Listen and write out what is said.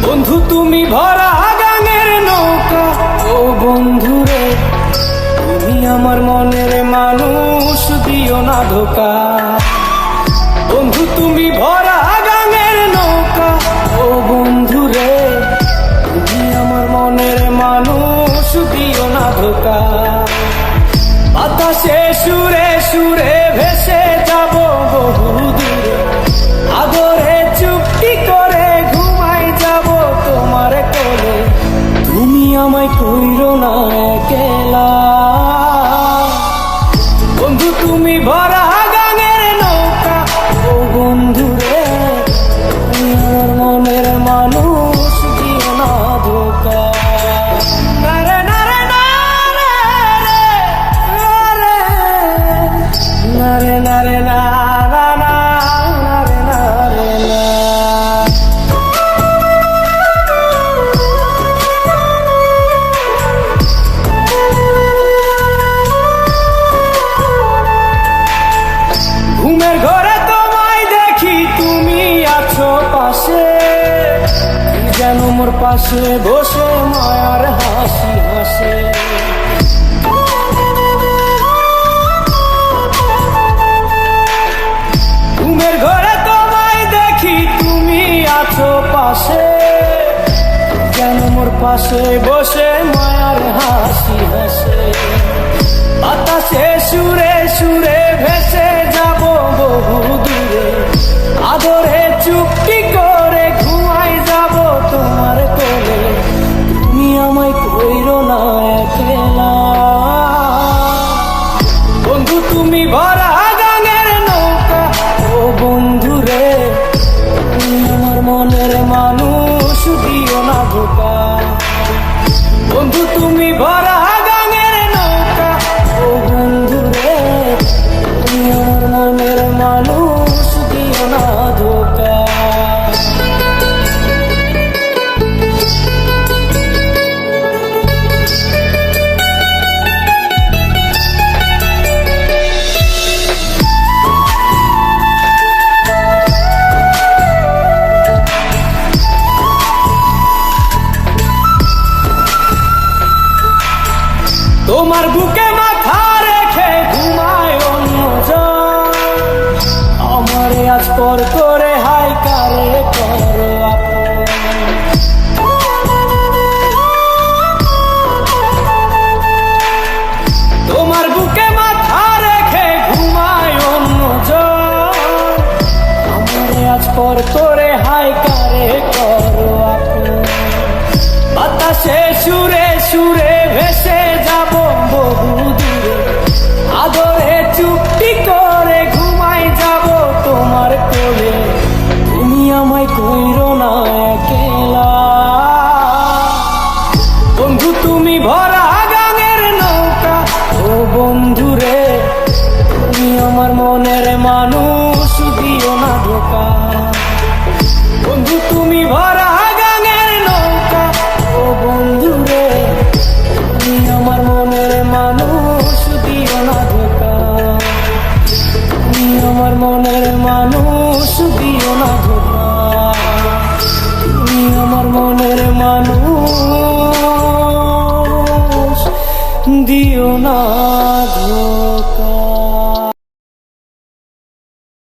বন্ধু তুমি ভরা গানের নৌকা, ও বন্ধুরে তুমি আমার মনের মানুষ, দিও না ধোকা। বন্ধু তুমি ভরা গানের নৌকা, ও বন্ধুরে তুমি আমার মনের মানুষ, দিও না ধোকা। বাতাসে সুরে সুরে ভেসে যাব বহু দূরে, আদরে চুক্তি করে ঘুমাই যাব তোমার কোলে। তুমি আমায় কইরো না একলা, বন্ধু তুমি ভরা গানের নৌকা, ও বন্ধুরে তুমি আমার মনের মানুষ, দিও না ধোকা। নারে নারে নারে নারে নারে না না না নারে নারে না। ঘুমের ঘরে তোমায় দেখি তুমি আছো পাশে, যেন মোর পাশে বসে মায়ার হাসি হাসে। ঘুমের ঘরে তোমায় দেখি তুমি আছো পাশে, যেন মোর পাশে বসে মায়ার হাসি হাসে। বাতাসে সুরে সুরে ভেসে যাব বহু দূরে, আদরে চুক্তি করে ঘুমাই যাব তোমার কোলে। তুমি আমায় কইরো না একলা, বন্ধু তুমি ভরা গানের নৌকা, ও বন্ধুরে তুমি আমার মনের মানুষ, দিও না ধোকা। বন্ধু তুমি ভরা গানের নৌকা, ও বন্ধুরে তুমি আমার মনের মানুষ, দিও না ধোকা। তোমার বুকে মাথা রেখে ঘুমায় অন্যজন, আমারে আজ পর করে হাই কারে করো আপন। তোমার বুকে মাথা রেখে ঘুমায় অন্যজন, আমারে আজ পর করে হাই কারে করো আপন। বাতাসে সুরে সুরে ভেসে যাব বহু দূরে, আদরে চুক্তি করে ঘুমাই যাব তোমার কোলে। তুমি আমায় কইরো না একলা, বন্ধু তুমি ভরা গানের নৌকা, ও বন্ধুরে তুমি আমার মনের মানুষ, দিও না ধোকা। বন্ধু তুমি ভরা গানের নৌকা, ও বন্ধুরে তুমি আমার মনের মানুষ, দিও না ধোকা। তুমি আমার মনের মানুষ, দিও না ধোকা। তুমি আমার মনের মানুষ, দিও না ধোকা।